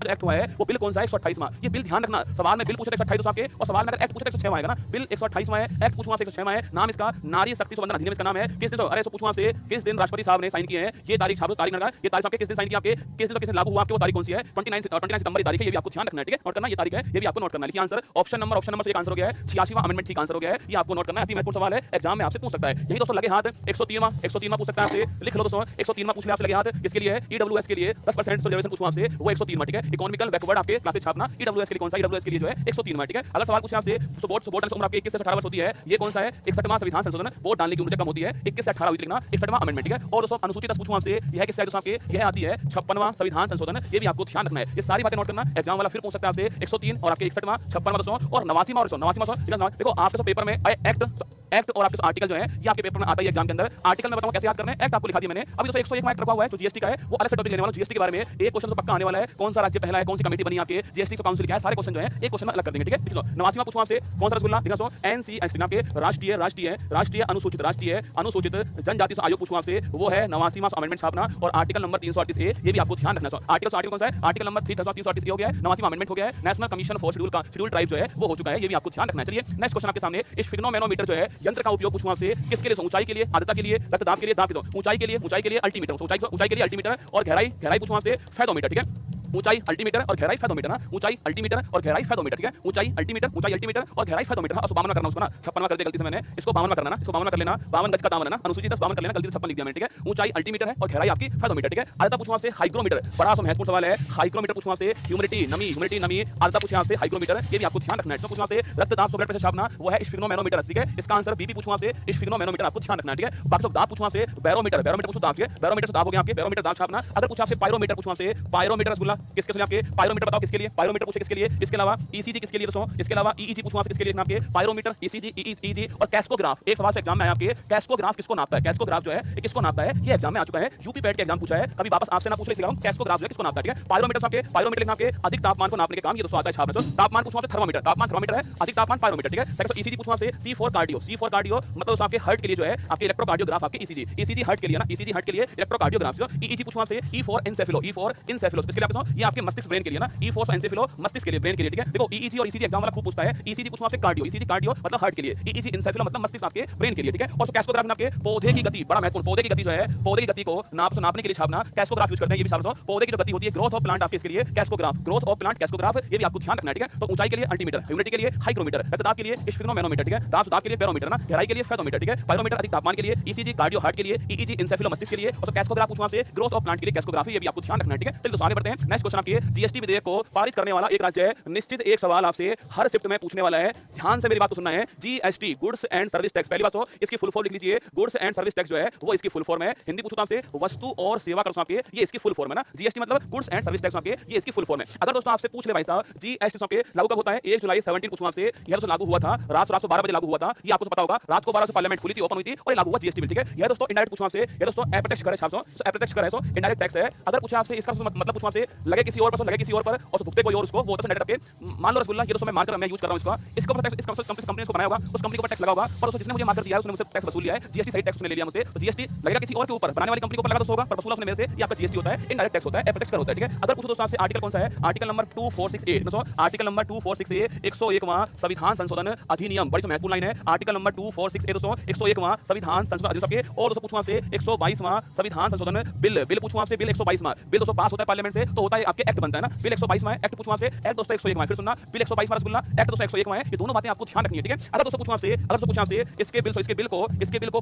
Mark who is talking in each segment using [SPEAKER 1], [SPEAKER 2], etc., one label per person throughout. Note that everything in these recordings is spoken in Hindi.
[SPEAKER 1] एक्ट हुआ है वो बिल कौन सा है 128वां। ये बिल ध्यान रखना, सवाल में बिल पूछे 128 आपके और सवाल में अगर एक्ट पूछे 106वां आएगा ना। बिल 128वां है, एक्ट पूछूं आपसे 106वां है। नाम इसका नारी शक्ति संवर्धन अधिनियम इसका नाम है। किस दिन, अरे पूछूं आपसे किस दिन राष्ट्रपति साहब ने साइन किए हैं, ये तारीख छापो, तारीख लगा, ये तारीख आपके किस दिन साइन किया, आपके किस दिन किस दिन लागू हुआ, आपके वो तारीख कौन सी है 29 सितंबर तारीख है। ये भी आपको ध्यान रखना है, ठीक है, नोट करना, ये तारीख है, ये भी आपको नोट करना है। आंसर ऑप्शन नंबर से एक आंसर हो गया है। 86वां अमेंडमेंट ठीक आंसर हो गया है, ये आपको नोट करना है। अति महत्वपूर्ण सवाल है, एग्जाम में आपसे पूछ सकता है। यही दोस्तों लगे हाथ 103वां पूछ सकता है आपसे, लिख लो दोस्तों 103वां पूछ ले आपसे लगे हाथ। किसके लिए है? ईडब्ल्यूएस के लिए 10% रिजर्वेशन पूछूं आपसे, वो 103वां, ठीक है। इकोनॉमिकल बैकवर्ड आपके क्लासेस छापना, ईडब्ल्यूएस के लिए कौन सा, ईडब्ल्यूएस के लिए जो है 103वां, ठीक है। अगर सवाल पूछे आपसे वोट उम्र आपकी 21 से 18 वर्ष होती है, ये कौन सा है 61वां संविधान संशोधन, वोट डालने की उम्र कम होती है 21 से 18 हुई लिखना, 61वां अमेंडमेंट, ठीक है। और दोस्तों अनुसूची 10 पूछूं आपसे, यह किससे है दोस्तों आपके, यह आती है 56वां संविधान संशोधन, ये भी आपको ध्यान रखना है। ये सारी बातें नोट करना, एग्जाम वाला फिर पूछ सकता है आपसे 103 और आपके 61वां 56वां दोस्तों और 89वां और 89वां। देखो आपके पेपर में एक्ट और आपके आर्टिकल जो है ये आपके पेपर में आता है एग्जाम के अंदर। आर्टिकल में बताऊं कैसे याद करना है, एक्ट आपको लिखा दिया मैंने। अभी दोस्तों 101 एक्ट रखा हुआ है जो जीएसटी का है, वो अलग से टॉपिक लेने वाला जीएसटी के बारे में। एक क्वेश्चन तो पक्का आने वाला है, कौन सा राज्य पहला है, कौन सी कमेटी बनी आपके जीएसटी काउंसिल क्या है, सारे क्वेश्चन जो है एक क्वेश्चन में अलग कर देंगे, ठीक है। देखो 89वां पूछूं आपसे कौन सा रसगुल्ला, देखो एनसीएसटी नाम के राष्ट्रीय अनुसूचित जनजाति आयोग पूछूं आपसे, वो है 89वां अमेंडमेंट छापना। और आर्टिकल नंबर 338 ए, ये भी आपको ध्यान रखना है। आर्टिकल कौन सा है, आर्टिकल नंबर 338 ए हो गया है, 89वां अमेंडमेंट हो गया है। National commission for schedule tribe जो है वो हो चुका है, ये भी आपको ध्यान रखना है। चलिए नेक्स्ट क्वेश्चन आपके सामने, स्फिग्नोमेनोमीटर जो है यंत्र का उपयोग पूछूं आपसे किसके लिए, ऊंचाई के लिए, आर्द्रता के लिए, रक्तदाब के लिए, दाब के लिए, ऊंचाई के लिए अल्टीमीटर, ऊंचाई के लिए अल्टीमीटर और गहराई पूछूं आपसे फेथोमीटर, ठीक है। ऊंचाई अल्टीमीटर और गहराई फेथोमीटर ना, ऊंचाई अल्टीमीटर और गहराई फेथोमीटर, ठीक है। ऊंचाई अल्टीमीटर और गहराई फेथोमीटर। हाँ 52वां करना उसको ना, 56वां कर दिया गलती से मैंने, इसको 52वां करना ना, इसको 52वां कर लेना, 52 गज का दामन है ना, अनुसूची 10 52 कर लेना, गलती से 56 लिख दिया मैंने, ठीक है। ऊंचाई अल्टीमीटर है और गहराई आपकी फेथोमीटर, ठीक है। आर्द्रता पूछूं आपसे हाइग्रोमीटर, बड़ा सा महत्वपूर्ण सवाल है, हाइग्रोमीटर पूछूं आपसे, ह्यूमिडिटी नमी, आर्द्रता पूछूं आपसे हाइग्रोमीटर, ये भी आपको ध्यान रखना है। पूछूं आपसे रक्तदाब ब्लड प्रेशर छापना, वो है स्फिग्नोमेनोमीटर, ठीक है। इसका आंसर बीपी पूछूं आपसे, स्फिग्नोमेनोमीटर आपको ध्यान रखना है, ठीक है। बाकी सब दाब पूछूं आपसे, बैरोमीटर पूछूं दाब के, बैरोमीटर से दाब हो गया आपके, बैरोमीटर दाब छापना। अगर पूछा आपसे पायरोमीटर पूछूं आपसे, पायरोमीटर रसगुल्ला किसके लिए आपके, पायरोमीटर बताओ किसके लिए, पायरोमीटर पूछे किसके लिए, इसके अलावा ईसीजी किसके लिए दोस्तों, इसके अलावा ईईजी पूछूं आपसे किसके लिए आपके, पायरोमीटर, ईसीजी, ईईजी और कैस्कोग्राफ। एक सवाल से एग्जाम में आया आपके, कैस्कोग्राफ किसको नापता है, कैस्कोग्राफ जो है ये किसको नापता है, ये एग्जाम में आ चुका है, यूपी पैट के एग्जाम पूछा है, कभी वापस आपसे ना पूछ ले, कैस्कोग्राफ जो है किसको नापता है, ठीक है। पायरोमीटर आपके, पायरोमीटर लिखना आपके अधिक तापमान को नापने के काम, ये दोस्तों आता है छापना। तो तापमान पूछूं आपसे थर्मामीटर, थर्मामीटर है, अधिक तापमान पायरोमीटर, ठीक है। तो ईसीजी पूछूं आपसे C4 कार्डियो मतलब आपके हार्ट के लिए जो है आपके इलेक्ट्रोकार्डियोग्राफ आपके ईसीजी हार्ट के लिए ना, ईसीजी हार्ट के लिए इलेक्ट्रोकार्डियोग्राफ। ईईजी पूछूं आपसे E4 एन्सेफेलो, इसके लिए आपको ये आपके मस्तिष्क ब्रेन के लिए ना, E4 एन्सेफेलो मस्तिष्क के लिए, ब्रेन के लिए, ठीक है। देखो ईईजी और ईसीजी एग्जाम वाला खूब पूछता है। ईसीजी पूछूं आपसे कार्डियो मतलब हार्ट के लिए, ईईजी एन्सेफेलो मतलब मस्तिष्क आपके ब्रेन के लिए, ठीक है। और कैस्कोग्राफ में आपके पौधे की गति, बड़ा महत्वपूर्ण, पौधे की गति जो है, पौधे की गति को नापने के लिए छापना, कैस्कोग्राफ यूज करते हैं। ये भी साल पौधे की जो गति होती है, ग्रोथ ऑफ प्लांट आपके, इसके लिए कैस्कोग्राफ, ग्रोथ ऑफ प्लांट कैस्कोग्राफ, ये भी आपको ध्यान रखना है, ठीक है। तो ऊंचाई के लिए अल्टीमीटर, ह्यूमिडिटी के लिए हाइग्रोमीटर, रक्तदाब के लिए स्फिग्नोमेनोमीटर, ठीक है। दाब के लिए बैरोमीटर ना, गहराई के लिए फेथोमीटर, ठीक है। पायरोमीटर अधिक तापमान के लिए, ईसीजी कार्डियो हार्ट के लिए, ईईजी एन्सेफेलो मस्तिष्क के लिए, और कैस्कोग्राफ पूछूं आपसे ग्रोथ ऑफ प्लांट के लिए कैस्कोग्राफी, ये भी आपको ध्यान रखना है, ठीक है। चलिए दोस्तों आगे बढ़ते हैं। नेक्स्ट क्वेश्चन आपके जीएसटी विधेयक को पारित करने वाला एक राज्य है। निश्चित एक सवाल आपसे हर शिफ्ट में पूछने वाला है, ध्यान से मेरी बात को सुनना है। GST goods and service tax, पहली बात तो इसकी फुल फॉर्म लिख लीजिए, गुड्स एंड सर्विस टैक्स जो है वो इसकी फुल फॉर्म है। हिंदी पूछूं आपसे वस्तु और सेवा कर आपके, ये इसकी फुल फॉर्म है ना। जीएसटी मतलब गुड्स एंड सर्विस टैक्स आपके, ये इसकी फुल फॉर्म है। अगर दोस्तों आपसे पूछ ले भाई साहब जीएसटी आपके लागू कब होता है, 1 जुलाई 17 पूछूं आपसे, यह दोस्तों लागू हुआ था रात 12 बजे लागू हुआ था, ये आपको पता होगा। रात को 12 से पार्लियामेंट खुली थी, ओपन हुई थी और लागू हुआ जीएसटी बिल, ठीक है। यह दोस्तों इनडायरेक्ट पूछूं आपसे, यह दोस्तों अप्रत्यक्ष कर है छापो, अप्रत्यक्ष कर है सो इनडायरेक्ट टैक्स है। अगर पूछा आपसे इसका मतलब पूछूं आपसे लगे किसी और पर, लगे किसी और पर और भुगते कोई और उसको, वो होता है डायरेक्ट आपके। मान लो रसगुल्ला, ये दोस्तों मैं मार्कर मैं यूज कर रहा हूं इसको ऊपर टैक्स, इस कंपनी को बनाया होगा, उस कंपनी को टैक्स लगा होगा, पर उसने जिसने मुझे मार्कर दिया है उसने मुझसे टैक्स वसूल लिया है, जीएसटी सही टैक्स उसने ले लिया मुझसे, तो जीएसटी लगेगा किसी और के ऊपर, बनाने वाली कंपनी को ऊपर लगा तो होगा, पर वसूला उसने मेरे से, ये आपका जीएसटी होता है, इनडायरेक्ट टैक्स होता है, अप्रत्यक्ष कर होता है, ठीक है। अगर पूछो दोस्तों आपसे आर्टिकल कौन सा है, आर्टिकल नंबर 2468 दोस्तों, आर्टिकल नंबर 2468 101वां संविधान संशोधन अधिनियम, बड़ी महत्वपूर्ण लाइन है। आर्टिकल नंबर 2468 दोस्तों 101वां संविधान संशोधन अधिनियम, और दोस्तों पूछूं आपसे 122वां संविधान संशोधन बिल पूछूं आपसे, बिल 122वां बिल दोस्तों पास होता है पार्लियामेंट से, तो होता है आपके एक्ट बनता है ना। बिल 122वां एक्ट पूछूं आपसे, एक्ट दोस्तों 101वां, फिर सुनना, बिल 122वां रसगुल्ला, एक्ट दोस्तों 101वां है, ये दोनों बातें आपको ध्यान रखनी है, ठीक है। अगर दोस्तों पूछूं आपसे इसके बिल को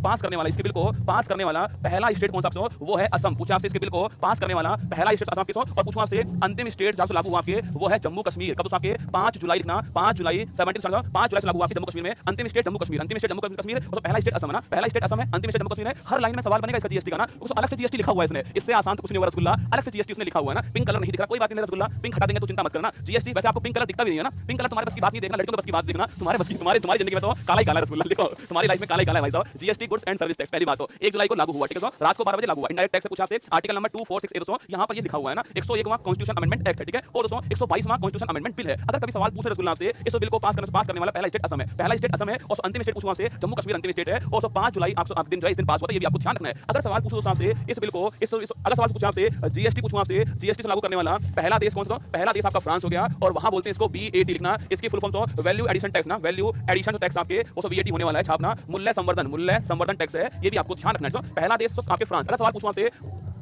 [SPEAKER 1] पास करने वाला पहला स्टेट कौन सा आपसे, वो है असम। पूछा आपसे इसके बिल को पास करने वाला पहला स्टेट असम किसो, और पूछूं आपसे अंतिम स्टेट जहां से लागू हुआ आपके, वो है जम्मू कश्मीर। कब दोस्तों आपके 5 जुलाई लिखना, 5 जुलाई 5 जुलाई से लागू हुआ जम्मू कश्मीर में, अंतिम स्टेट जम्मू कश्मीर, तो पहला स्टेट असम है ना, पहला स्टेट असम है, अंतिम स्टेट जम्मू कश्मीर है। हर लाइन में सवाल बनेगा इसका जीएसटी का ना, उसको अलग से जीएसटी लिखा हुआ है इसने, इससे आसान तो कुछ नहीं होगा रसगुल्ला, अलग से जीएसटी उसने लिखा हुआ है ना। पिंक कलर नहीं दिख रहा, कोई बात नहीं रसगुल्ला, पिंक हटा देंगे तो चिंता मत करना। जीएसटी वैसे आपको पिंक कलर दिखता भी नहीं है ना, पिंक कलर तुम्हारे बस की बात नहीं देखना, लड़कियों के बस की बात देखना, तुम्हारे तुम्हारी जिंदगी में तो काला ही काला रसगुल्ला, देखो तुम्हारी लाइफ में काला ही काला है भाई साहब। GST goods and service tax, पहली बात तो 1 जुलाई को लागू हुआ, ठीक है। रात को 12 बजे लागू हुआ। इनडायरेक्ट टैक्स से पूछा आपसे आर्टिकल नंबर 2468 दोस्तों, यहां पर ये लिखा हुआ है ना, 101वां कॉन्स्टिट्यूशन अमेंडमेंट एक्ट है, ठीक है। और दोस्तों 122वां कॉन्स्टिट्यूशन अमेंडमेंट बिल है। अगर कभी सवाल पूछे रसगुल्ला आपसे, इस बिल को पास करने वाला पहला स्टेट असम है, पहला स्टेट असम है, और अंतिम स्टेट पूछूं आपसे जम्मू कश्मीर अंतिम स्टेट है, और 5 जुलाई आप दिन जो है इस दिन पास हुआ था, ये भी आपको ध्यान रखना है। अगर सवाल पूछो दोस्तों आपसे इस बिल को, अगर सवाल पूछा आपसे जीएसटी पूछूं आपसे, जीएसटी से लागू करने वाला पहला देश कौन सा? पहला देश आपका फ्रांस हो गया और वहां बोलते हैं इसको बीएटी लिखना। इसकी फुल फॉर्म तो वैल्यू एडिशन टैक्स ना, वैल्यू एडिशन टैक्स आपके वो तो बीएटी होने वाला है छापना। मूल्य संवर्धन टैक्स है, ये भी आपको ध्यान रखना है। पहला देश तो आपके फ्रांस। अगला सवाल पूछूं आपसे,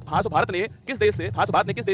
[SPEAKER 1] भारत ने किस देश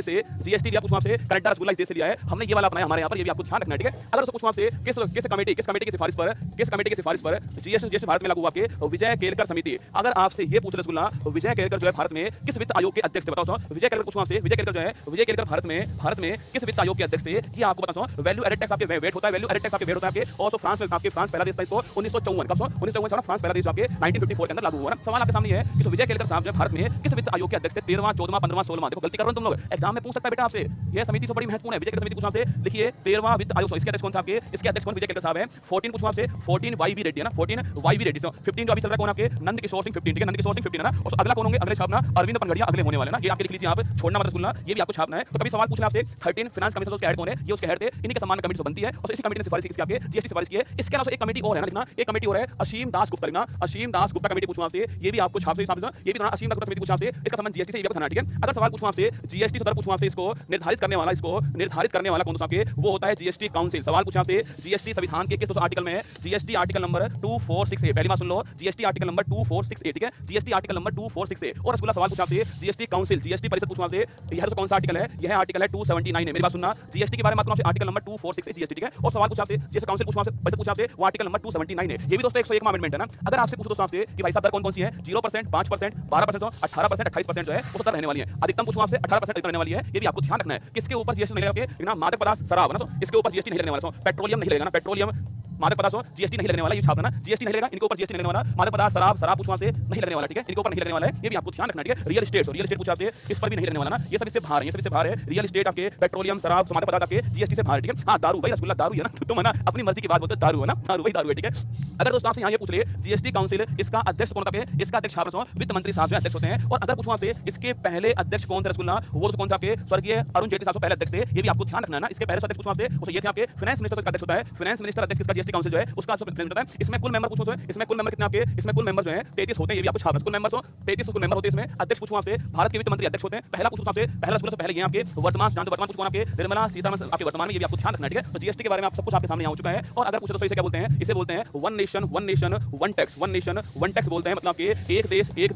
[SPEAKER 1] से जीएसटी लिया? पूछूं आपसे कनाडा रसगुल्ला इस देश से लिया है हमने, ये वाला अपनाया हमारे यहाँ पर, ये भी आपको ध्यान रखना है, ठीक है। अगर तो पूछूं आपसे किस कमेटी की सिफारिश पर जीएसटी भारत में लागू हुआ? आपके विजय केलकर समिति। अगर आपसे ये पूछ रसगुल्ला विजय केलकर जो है भारत में किस वित्त आयोग के अध्यक्ष थे? बताओ विजय केलकर। पूछूं आपसे विजय केलकर जो है, विजय केलकर भारत में किस वित्त आयोग के अध्यक्ष थे? ये आपको बताओ। वैल्यू एडेड टैक्स आपके वेट होता है, वैल्यू एडेड टैक्स आपके वेट होता है आपके। और तो फ्रांस पहला देश था, इसको 1954 कब 1954 फ्रांस पहला देश आपके 1954 के अंदर लागू हुआ। सवाल आपके सामने है कि विजय केलकर साहब जो भारत में किस वित्त आयोग के अध्यक्ष थे? 13वां 14वां 15वां 16वां। देखो गलती कर रहे हो तुम लोग, एग्जाम में पूछ सकता है बेटा आपसे। यह समिति तो बड़ी महत्वपूर्ण है, विजय केलकर समिति। पूछूं आपसे लिखिए 13वां वित्त आयोग, इसके अध्यक्ष कौन था आपके? इसके अध्यक्ष कौन? विजय केलकर साहब है। 14 पूछूं आपसे 14 वाईवी रेड्डी है ना, 14 वाईवी रेड्डी। 15 जो अभी चल रहा है कौन आपके? नंद किशोर सिंह 15, ठीक है, नंद किशोर सिंह 15 है ना। और अगला कौन होंगे? अगले छापना अरविंद पनगड़िया अगले होने वाले ना, ये आपके लिख लीजिए आप, छोड़ना मत भूलना, ये भी आपको छापना है। तो कभी सवाल पूछना आपसे 13 फाइनेंस कमीशन उसके हेड कौन है? ये उसके हेड थे, इन्हीं के सम्मान में कमेटी से बनती है और इसी कमेटी ने सिफारिश की आपके जीएसटी सिफारिश की है। इसके अलावा एक कमेटी और है ना लिखना, एक कमेटी और है असीम दास गुप्ता लिखना, असीम दास गुप्ता कमेटी। पूछूं आपसे ये भी आपको छाप से ये भी असीम दास गुप्ता कमेटी। पूछूं आपसे इसका संबंध जीएसटी से, ये भी बताना, ठीक है। अगर सवाल पूछूं आपसे जीएसटी से, पूछूं आपसे इसको निर्धारित करने वाला कौन सा आपके? वो होता है जीएसटी काउंसिल। सवाल पूछा आपसे जीएसटी संविधान के किस आर्टिकल में है? जीएसटी आर्टिकल नंबर 2468, पहली बात सुन लो, जीएसटी आर्टिकल नंबर 2468, ठीक है, जीएसटी आर्टिकल नंबर 2468। और अगला सवाल पूछा आपसे जीएसटी काउंसिल, जीएसटी परिषद। पूछा आपसे यह तो कौन सा आर्टिकल है? यह आर्टिकल है 279 है। मेरी बात सुनना, जीएसटी के बारे में आपसे आर्टिकल नंबर 246 जीएसटी, ठीक है। और सवाल पूछा आपसे जीएसटी काउंसिल, पूछा आपसे वो आर्टिकल नंबर 279 है। ये भी दोस्तों 101 अमेंडमेंट है ना। अगर आपसे पूछो दोस्तों आपसे कि भाई साहब दर कौन सी है? 0%, 5%, 12%, 18%, 28% जो है वो दर रहने वाली है। अधिकतम पूछूं आपसे 18% रहने वाली है, ये भी आपको ध्यान रखना है। किसके ऊपर जीएसटी नहीं लगेगा? ना मादक पदार्थ शराब ना, इसके ऊपर जीएसटी नहीं लगने वाला। पेट्रोलियम नहीं लगेगा ना, पेट्रोलियम मादक पदार्थ जीएसटी नहीं लगने वाला, ये छापना, जीएसटी नहीं लगेगा, इनके ऊपर जीएसटी नहीं लगने वाला। मादक पदार्थ शराब पूछूं से नहीं लगने वाला, ठीक है, इनके ऊपर नहीं लगने वाला है, ये भी आपको ध्यान रखना, ठीक है। रियल एस्टेट पूछा से इस पर भी नहीं लगने वाला ना, ये सब इससे बाहर है, ये सब इससे बाहर है। रियल एस्टेट आपके पेट्रोलियम शराब मादक पदार्थ आपके जीएसटी से बाहर, ठीक है। हां दारू भाई, रसगुल्ला दारू है ना, तुम है ना अपनी मर्जी की बात बोलते हो, दारू है ना, दारू भाई दारू है, ठीक है। अगर दोस्तों आपसे यहाँ ये पूछ ले जीएसटी काउंसिल इसका अध्यक्ष कौन होता है? इसका अध्यक्ष छात्र वित्त मंत्री साहब जो अध्यक्ष होते हैं। और अगर पूछूं आपसे इसके पहले अध्यक्ष कौन थे रसगुल्ला, वो कौन थे? आपके स्वर्गीय अरुण जेटली साहब पहले अध्यक्ष थे, ये भी आपको ध्यान रखना है ना। इसके पहले अध्यक्ष पूछूं आपसे उसे ये थे आपके फाइनेंस मिनिस्टर का अध्यक्ष होता है, फाइनेंस मिनिस्टर अध्यक्ष इसका जीएसटी काउंसिल जो है उसका होता है। इसमें कुल मेंबर पूछूं, इसमें कुल मेंबर कितने आपके? इसमें कुल मेंबर जो है 33 होते हैं, ये भी आपको छापना। कुल मेंबर 33 कुल मेंबर होते हैं इसमें। अध्यक्ष पूछूं आपसे भारत के वित्त मंत्री अध्यक्ष होते हैं। पहला पूछूं आपसे पहला रसगुल्ला से पहले ये आपके वर्तमान पूछूं आपके निर्मला सीतारमण आपके वर्तमान में, ये भी आपको ध्यान रखना है, ठीक है। तो जीएसटी के बारे में आप सब कुछ आपके सामने आ चुका है। और अगर पूछे तो इसे क्या बोलते हैं? इसे बोलते हैं one nation one tax, one nation one tax बोलते हैं, मतलब कि एक देश एक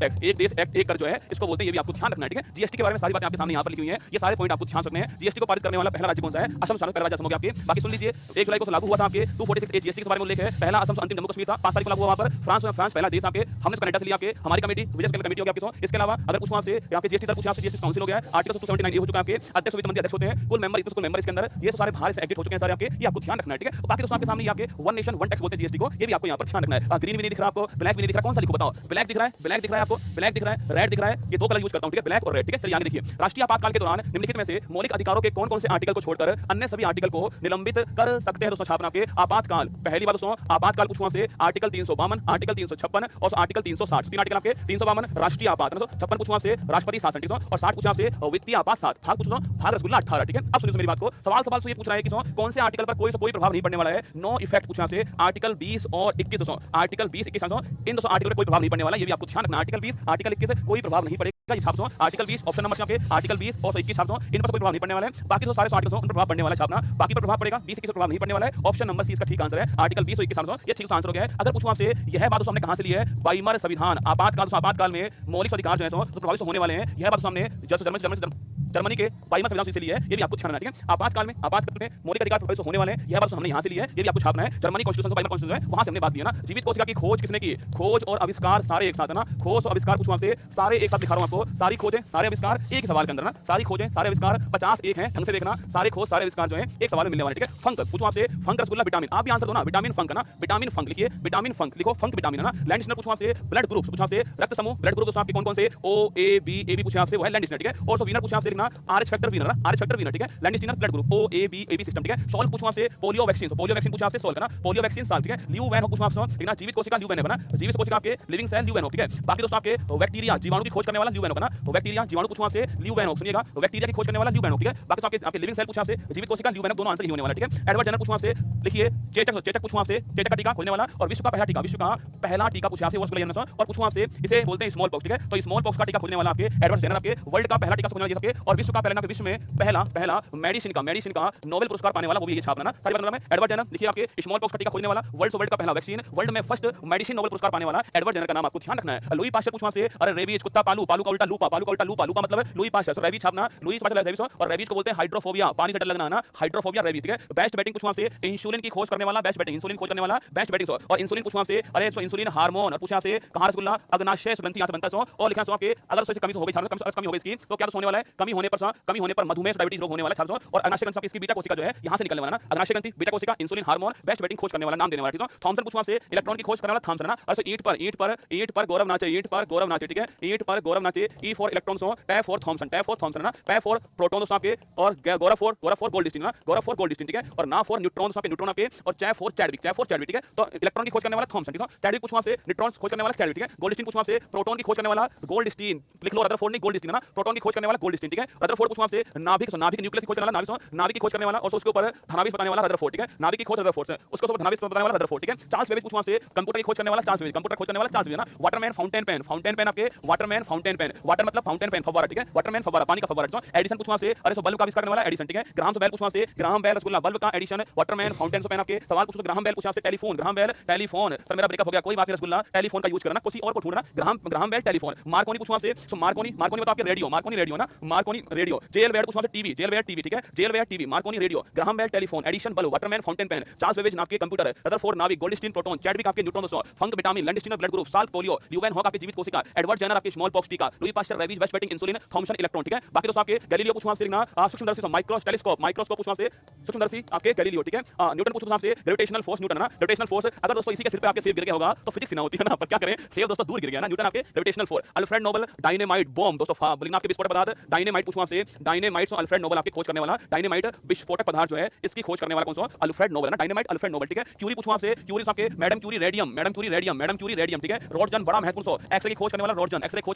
[SPEAKER 1] टैक्स, एक देश एक कर जो है इसको बोलते हैं, ये भी आपको ध्यान रखना है, ठीक है। जीएसटी के बारे में सारी बातें आपके सामने यहाँ पर लिखी हुई हैं, ये सारे पॉइंट आपको ध्यान रखने हैं। जीएसटी को पारित करने वाला पहला राज्य कौन सा है? असम। पहला राज्य असम हो गया आपके। बाकी सुन लीजिए 1 जुलाई को लागू हुआ था आपके 246 जीएसटी के बारे में उल्लेख है। पहला असम से अंतिम जम्मू कश्मीर था, 5 तारीख को लागू हुआ वहां पर। फ्रांस पहला देश आपके, हमने कनाडा से लिया आपके, हमारी कमेटी विजय केलकर कमेटी हो गया आपके। इसके अलावा अगर पूछूं आपसे यहाँ पे जीएसटी दर पूछा आपसे जीएसटी काउंसिल हो गया, आर्टिकल 279 हो चुका है आपके। अध्यक्ष वित्त मंत्री अध्यक्ष होते हैं, कुल मेंबर 31 कुल मेंबर इसके अंदर, ये सारे बाहर से एग्जिट हो चुके हैं सारे आपके, ये आपको ध्यान रखना है, ठीक है। बाकी दोस्तों आपके सामने आपके वन नेशन वन टैक्स बोलते हैं जीएसटी को, ये भी आपको यहाँ पर ध्यान रखना है। ग्रीन भी नहीं दिख रहा आपको, ब्लैक भी नहीं दिख रहा, कौन सा लिखो बताओ? ब्लैक दिख रहा है, ब्लैक दिख रहा है आपको, ब्लैक दिख रहा है, रेड दिख रहा है, ये दो कलर यूज करता हूं, ठीक है, ब्लैक और रेड, ठीक है। चलिए आगे देखिए, राष्ट्रीय आपातकाल के दौरान निम्नलिखित में से मौलिक अधिकारों के कौन-कौन से आर्टिकल को छोड़कर अन्य सभी आर्टिकल को निलंबित कर सकते हैं दोस्तों? छापना आपके आपातकाल। पहली बात दोस्तों आपातकाल पूछूं आपसे आर्टिकल 352, आर्टिकल 356 और आर्टिकल 360, तीन आर्टिकल आपके। 352 राष्ट्रीय आपात, 56 पूछूं आपसे राष्ट्रपति शासन, ठीक है, और 60 पूछूं आपसे वित्तीय आपात, 7 भाग पूछूं भाग रसगुल्ला 18, ठीक है। अब सुनिए मेरी बात को, सवाल से ये पूछ रहा है कि कौन से आर्टिकल पर कोई प्रभाव नहीं पड़ने वाला है? नो इफेक्ट पूछा आपसे आर्टिकल 20 और 21 दोस्तों, आर्टिकल 20 21 इन दोस्तों आर्टिकल पर कोई प्रभाव नहीं पड़ने वाला, ये भी आपको ध्यान रखना। आर्टिकल 20 आर्टिकल 21 कोई प्रभाव नहीं पड़ेगा, ये छाप दो। आर्टिकल 20 ऑप्शन नंबर के आर्टिकल 20 और 21 छाप दो, इन पर कोई प्रभाव नहीं पड़ने वाला है। बाकी तो सारे आर्टिकल उन पर प्रभाव पड़ने वाला है, छापना। बाकी पर प्रभाव पड़ेगा, 20 21 पर प्रभाव नहीं पड़ने वाला है। ऑप्शन नंबर सी इसका ठीक आंसर है, आर्टिकल 20 और 21 छाप दो, ये ठीक आंसर हो गया है। अगर पूछूं आपसे यह बात हमने कहां से ली है? वाइमर संविधान। आपातकाल में मौलिक अधिकार जो है तो प्रभावित होने वाले हैं, यह बात हमने जर्मनी के वाइमर संविधान से ली है, ये भी आपको ध्यान रखना है, ठीक है। आपातकाल में मौलिक अधिकार प्रभावित होने वाले हैं, यह बात हमने यहां से ली है, ये भी आपको छापना है। जर्मनी कॉन्स्टिट्यूशन वाइमर कॉन्स्टिट्यूशन है, वहां से हमने बात की है ना। जीवित कोशिका की खोज किसने की? खोज और आविष्कार सारे एक साथ है ना, खोज और आविष्कार पूछूं आपसे सारे एक साथ दिखा रहा हूं आपको, सारी खोजें सारे आविष्कार एक सवाल के अंदर ना, सारी खोजें सारे आविष्कार 50 एक हैं, ढंग से देखना, सारे खोज सारे आविष्कार जो है एक सवाल में मिलने वाले, ठीक है। फंक पूछूं आपसे, फंक रसगुल्ला विटामिन, आप भी आंसर दो ना, विटामिन फंक ना, विटामिन फंक लिखिए, विटामिन फंक लिखो, फंक विटामिन है ना। लैंड स्नेर पूछूं आपसे ब्लड ग्रुप्स, पूछूं आपसे रक्त समूह, ब्लड ग्रुप दोस्तों आपके कौन-कौन से? ओ ए बी पूछे आपसे, वो है लैंड स्नेर, ठीक है। और तो विनर पूछूं आपसे लिखना Rh factor Wiener, Rh factor Wiener, ठीक है। Landsteiner blood group O A B system, ठीक है। सॉल्व पूछूं आपसे पोलियो वैक्सीन, तो पोलियो वैक्सीन पूछा आपसे सॉल्व करना, पोलियो वैक्सीन साल, ठीक है। ल्यू वैन पूछूं आपसे, ठीक है, जीवित कोशिका ल्यू वैन बना, जीवित कोशिका आपके लिविंग सेल ल्यू वैन, ठीक है। बाकी दोस्तों आपके बैक्टीरिया जीवाणु की खोज करने वाला ल्यू वैन, बैक्टीरिया जीवाणु पूछूं आपसे ल्यू वैन, सुनिएगा, बैक्टीरिया की खोज करने वाला ल्यू वैन, ठीक है। बाकी तो आपके लिविंग सेल पूछा आपसे, जीवित कोशिका ल्यू वैन, दोनों आंसर ही होने वाला, ठीक है। एडवर्ड जेनर पूछूं आपसे लिखिए चेचक पूछूं आपसे, चेचक का टीका खोजने वाला और विश्व का पहला टीका पूछा आपसे वर्ष और पूछूं आपसे इसे बोलते हैं स्मॉल पॉक्स, ठीक है। तो स्मॉल पॉक्स का टीका खोजने वाला आपके एडवर्ड जेनर, आपके वर्ल्ड का पहला टीका खोजने वाला आपके। और विश्व का पहला विश्व में पहला मेडिसिन का नोबेल पुरस्कार पाने वाला वो भी ये छापना ना सारी बात में एडवर्ड जेनर देखिए आपके स्मॉल पॉक्स का टीका खोजने वाला वर्ल्ड का पहला वैक्सीन वर्ल्ड में फर्स्ट मेडिसिन नोबेल पुरस्कार पाने वाला एडवर्ड जेनर का नाम आपको ध्यान रखना है। लुई पास्चर पूछवा से अरे रेबीज कुत्ता पालू का उल्टा लूपा मतलब लुई पास्चर सो रेबीज छापना लुई पास्चर रेबीज और रेबीज को बोलते हैं हाइड्रोफोबिया पानी से डर लगना ना हाइड्रोफोबिया रेबीज ठीक है। बेस्ट बैटिंग पूछवा से इंसुलिन की खोज करने वाला बेस्ट बैटिंग इंसुलिन खोज करने वाला बेस्ट बैटिंग और इंसुलिन पूछवा से अरे सो इंसुलिन हार्मोन और पूछा से कहां रसगुल्ला अग्नाशय ग्रंथि यहां से बनता है और लिखा सो आपके अगर सो कमी हो गई कमी हो गई इसकी तो क्या होने वाला है कमी होने पर मधुमेह डायबिटीज रोग होने वाला है और अग्नाशय ग्रंथि इसकी बीटा कोशिका जो है यहां से निकलने वाला ना अग्नाशय ग्रंथि बीटा कोशिका इंसुलिन हार्मोन बेस्ट बैटिंग खोज करने वाला नाम देने वाला ठीक है। थॉमसन पूछवा से इलेक्ट्रॉन की खोज करने वाला थॉमसन ना और ईंट पर गौरव नाचे ठीक है ईंट पर गौरव नाचे ई फॉर इलेक्ट्रॉन्स हो टै फॉर थॉमसन ना टै फॉर प्रोटॉन दोस्तों आपके और गौरव फॉर गोल्डस्टीन ना गौरव फॉर गोल्डस्टीन ठीक है और ना फॉर न्यूट्रॉन आपके न्यूट्रॉन आपके और चै फॉर चैडविक ठीक है। तो इलेक्ट्रॉन की खोज करने वाला थॉमसन ठीक है चैडविक पूछवा से न्यूट्रॉन्स खोज करने वाला चैडविक ठीक है। गोल्डस्टीन पूछवा से प्रोटॉन की खोज करने वाला गोल्डस्टीन लिख लो रदरफोर्ड नहीं गोल्डस्टीन ना प्रोटॉन की खोज करने वाला गोल्डस्टीन ठीक है। रदरफोर्ड पूछवा से नाभिक न्यूक्लियस की खोज करने वाला नाभिक की खोज करने वाला और उसके ऊपर धनावेश बताने वाला रदरफोर्ड ठीक है। नाभिक की खोज रदरफोर्ड से उसके ऊपर धनावेश बताने वाला रदरफोर्ड ठीक है। चार्ल्स बेबेज पूछवा से कंप्यूटर की खोज करने वाला चार्ल्स बेबेज कंप्यूटर खोज करने वाला चार्ल्स बेबेज ना वाटरमैन फाउंटेन पेन आपके वाटरमैन फाउंटेन पेन वाटर मतलब फाउंटेन पेन फव्वारा ठीक है वाटरमैन फव्वारा पानी का फव्वारा। एडिसन पूछवा से अरे सो बल्ब का आविष्कार करने वाला एडिसन ठीक है। ग्राहम बेल पूछवा से ग्राहम बेल रसगुल्ला बल्ब का एडिशन वाटरमैन फाउंटेन पेन आपके सवाल पूछो ग्राहम बेल पूछवा से टेलीफोन सर मेरा ब्रेकअप हो गया कोई बात नहीं रसगुल्ला टेलीफोन का यूज करना किसी और को ढूंढना ग्राहम बेल टेलीफोन। मार्कोनी पूछवा से सो मार्कोनी बताओ आपके रेडियो ना मार्कोनी रेडियो। जेल वेयर पूछवा से टीवी ठीक है जेल वेयर TV Marconi radio Graham Bell telephone Edison bulb Waterman fountain pen Charles Babbage आपके कंप्यूटर रदरफोर्ड नाविक गोल्डस्टीन प्रोटॉन चैडविक आपके neutron Funk vitamin Landsteiner blood group Salk polio Leeuwenhoek आपके जीवित कोशिका एडवर्ड जेनर आपके स्मॉल पॉक्स टीका Louis Pasteur rabies best Banting insulin Thomson electron ठीक है। बाकी दोस्तों आपके गैलीलियो पूछवा से ना सूक्ष्मदर्शी माइक्रोस्कोप पूछवा से सूक्ष्मदर्शी आपके गैलीलियो ठीक है। न्यूटन पूछवा से ग्रेविटेशनल फोर्स न्यूटन ना ग्रेविटेशनल फोर्स अगर दोस्तों इसी के सिर पे आपके सिर गिर गया होगा तो फिजिक्स ना होती है ना पर क्या करें सेव दोस्तों दूर गिर गया ना न्यूटन आपके gravitational force. Alfred Nobel डायनेमाइट bomb दोस्तों बोलिंग आपके विस्फोटक पदार्थ डायनेमाइट पूछवा से डायनेमाइट अल्फ्रेड नोबेल आपके खोज करने वाला डायनेमाइट विस्फोटक पदार्थ जो है इसकी खोज करने वाला कौन सा अल्फ्रेड नोबेल ना डायनेमाइट अल्फ्रेड नोबेल ठीक है। क्यूरी पूछवा से क्यूरी आपके मैडम क्यूरी रेडियम ठीक है। रोडजन बड़ा महत्वपूर्ण एक्सरे की खोज करने वाला रोडजन एक्सरे की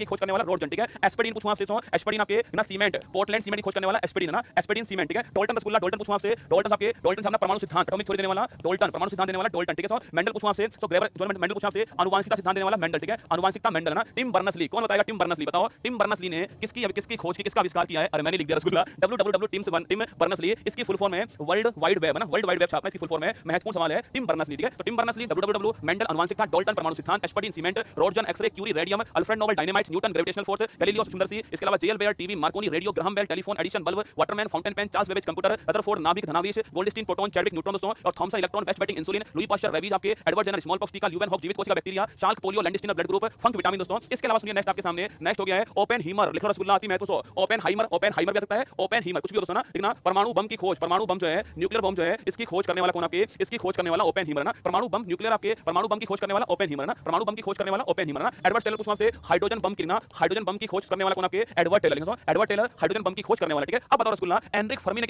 [SPEAKER 1] खोज करने वाला रोडजन ठीक है। एस्पिरिन पूछवा से एस्पिरिन आपके ना सीमेंट पोर्टलैंड सीमेंट की खोज करने वाला एस्पिरिन ना एस्पिरिन सीमेंट ठीक है। डोल्टन रसगुल्ला डोल्टन पूछवा से डोल्टन अपना परमाणु सिद्धांत एटॉमिक थ्योरी देने वाला डोल्टन परमाणु सिद्धांत देने वाला डोल्टन ठीक है। मेंडल पूछवा से तो ग्रेगर जो मेंडल पूछवा से आनुवांशिकता सिद्धांत देने वाला मेंडल ठीक है आनुवांशिकता मेंडल ना। टिम बर्नर्स-ली कौन बताएगा टिम बर्नर्स-ली बताओ टिम बर्नर्स-ली ने किसकी खोज की किसका आविष्कार किया है। अरे मैंने लिख दिया रसगुल्ला www टिम बर्नर्स-ली इसकी फुल फॉर्म है वर्ल्ड वाइड वेब ना वर्ल्ड वाइड वेब छापना इसकी फुल फॉर्म है महत्वपूर्ण सवाल है टिम बर्नर्स-ली ठीक है। तो टिम बर्नर्स-ली www मेंडल आनुवांशिकता डोल्टन परमाणु सिद्धांत aspirin cement Roentgen X ray Curie radium Alfred Nobel dynamite Newton gravitational force Galileo सूक्ष्मदर्शी इसके अलावा जेल बेयर TV Marconi radio Graham Bell telephone Edison bulb Waterman fountain pen Charles Babbage computer Rutherford नाभिक धनावेश गोल्डस्टीन प्रोटॉन चैडविक न्यूट्रॉन दोस्तों और Thomson electron Best Banting insulin Louis Pasteur rabies आपके एडवर्ड जेनर स्मॉल पॉक्स टीका ल्यूवेन हॉक जीवित कोशिका bacteria Salk polio Landsteiner blood group Funk vitamin दोस्तों। इसके अलावा सुनिए नेक्स्ट आपके सामने नेक्स्ट हो गया है ओपन हीमर लिखो रसगुल्ला अति महत्वपूर्ण ओपन हाइमर क्या सकता है ओपन हीमर कुछ भी दोस्तों ना ठीक ना। परमाणु बम की खोज परमाणु बम जो है न्यूक्लियर बम जो है इसकी खोज करने वाला कौन आपके इसकी खोज करने वाला ओपन हीमर ना। परमाणु बम न्यूक्लियर आपके परमाणु बम की खोज करने वाला ओपन हीमर ना परमाणु बम की खोज करने वाला ओपन हीमर ना। एडवर्ड टेलर पूछवा से हाइड्रोजन बम की खोज करने वाला कौन आपके Edward Teller Edward Teller hydrogen bomb की खोज करने वाला ठीक है। अब बताओ रसगुल्ला एनरिक फर्मी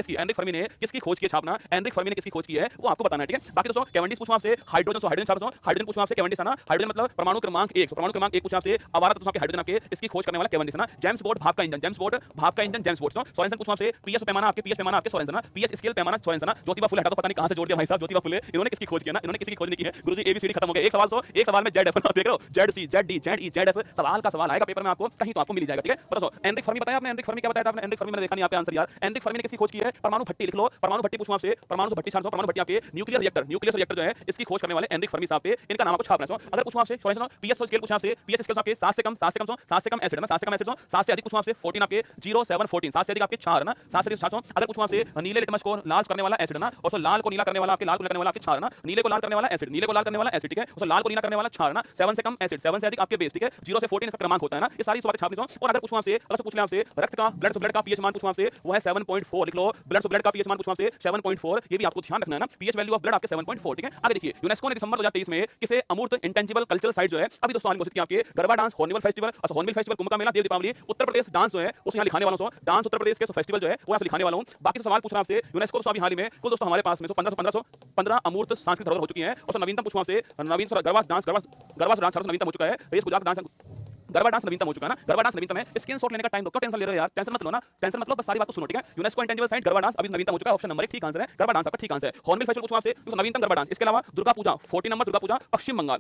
[SPEAKER 1] ने किसकी खोज की छापना एनरिक फर्मी ने किसकी खोज की है वो आपको बताना है ठीक है। बाकी दोस्तों कैवेंडिश पूछवा से हाइड्रोजन पूछवा से कैवेंडिश ना हाइड्रोजन मतलब परमाणु क्रमांक 1 पूछवा से आवारा तत्वों के हाइड्रोजन के इसकी खोज करने वाला कैवेंडिश ना। जेम्स बोट भाप का इंजन जेम्स बोट सोरेंसन पूछवा से पीएच पैमाना आपके सोरेंसन ना पीएच स्केल पैमाना सोरेंसन ना। ज्योतिबा फुले हटा तो पता नहीं कहां से जोड़ दिया भाई साहब ज्योतिबा फुले इन्होंने किसकी खोज किया ना इन्होंने किसकी खोज नहीं की है गुरुजी एबीसीडी खत्म हो गया। एक सवाल में जेड एफ देख रहे हो Z C Z D Z E Z F सवाल का सवाल आएगा पेपर में आपको कहीं तो आपको मिल जाएगा ठीक है। बताओ एनरिक फर्मी बताया आपने एनरिक फर्मी क्या बताया था आपने एनरिक फर्मी मैंने देखा नहीं आपका आंसर यार। एनरिक फर्मी ने किसकी खोज की है परमाणु भट्टी लिख लो परमाणु भट्टी पूछवा से परमाणु भट्टी छाड़ो परमाणु भट्टी आपके न्यूक्लियर रिएक्टर जो है इसकी खोज करने वाले एनरिक फर्मी साहब थे इनका नाम आपको छापना है। अगर पूछवा से पीएच स्केल पूछवा से पीएच स्केल आपके 7 से कम एसिड ना 7 से कम एसिड 7 से अधिक पूछवा से 14 आपके 0 7 14 7 से अधिक आपके 4 ना 7 से अधिक 700। अगर पूछवा से नीले लिटमस को लाल करने वाला एसिड ना और लाल को नीला करने वाला आपके क्षार ना नीले को लाल करने वाला एसिड ठीक है और लाल को नीला करने वाला क्षार ना 7 से कम एसिड 7 से अधिक आपके बेस ठीक है 0 से 14 इसका क्रमांक होता है ना। ये सारी बातें छापनी हो। और अगर पूछवा से पूछ ले आपसे रक्त का ब्लड का पीएच मान पूछवा से वो है 7.4 लिख लो ब्लड का पीएच मान पूछवा से 7.4 ये भी आपको ध्यान रखना है ना। पीएच वैल्यू ऑफ ब्लड आपके 7.4 ठीक है। आगे देखिए यूनेस्को ने दिसंबर 2023 में किसे अमूर्त इंटेंजिबल कल्चरल साइट जो है अभी दोस्तों घोषित किया आपके गरबा डांस हॉर्नबिल फेस्टिवल कुंभ का मेला देव दीपावली उत्तर प्रदेश डांस जो है उस यहाँ लिखाने वालों डांस उत्तर प्रदेश के फेस्टिवल जो है वो यहाँ लिखाने वाला हूँ। बाकी सवाल पूछ रहा आपसे यूनेस्को अभी हाल ही में कुल दोस्तों हमारे पास में 1515 अमूर्त सांस्कृतिक धरोहर हो चुकी है और नवीनतम पूछवा से गरबा डांस नवीनतम हो चुका है। गुजरात डांस गरबा डांस नवीनतम हो चुका है ना, गरबा डांस नवीनतम है, स्क्रीनशॉट लेने का टाइम दो, क्यों टेंशन ले रहे हो यार, टेंशन मत लो ना, टेंशन मत लो, बस सारी बात को सुनो, ठीक है। UNESCO intangible site garba dance अभी नवीनतम हो चुका है, ऑप्शन नंबर 1 ठीक आंसर है, गरबा डांस आपका ठीक आंसर है। हॉर्नबिल फेस्टिवल पूछूं आपसे तो नवीनतम गरबा डांस, इसके अलावा दुर्गा पूजा 14 नंबर दुर्गा पूजा पश्चिम बंगाल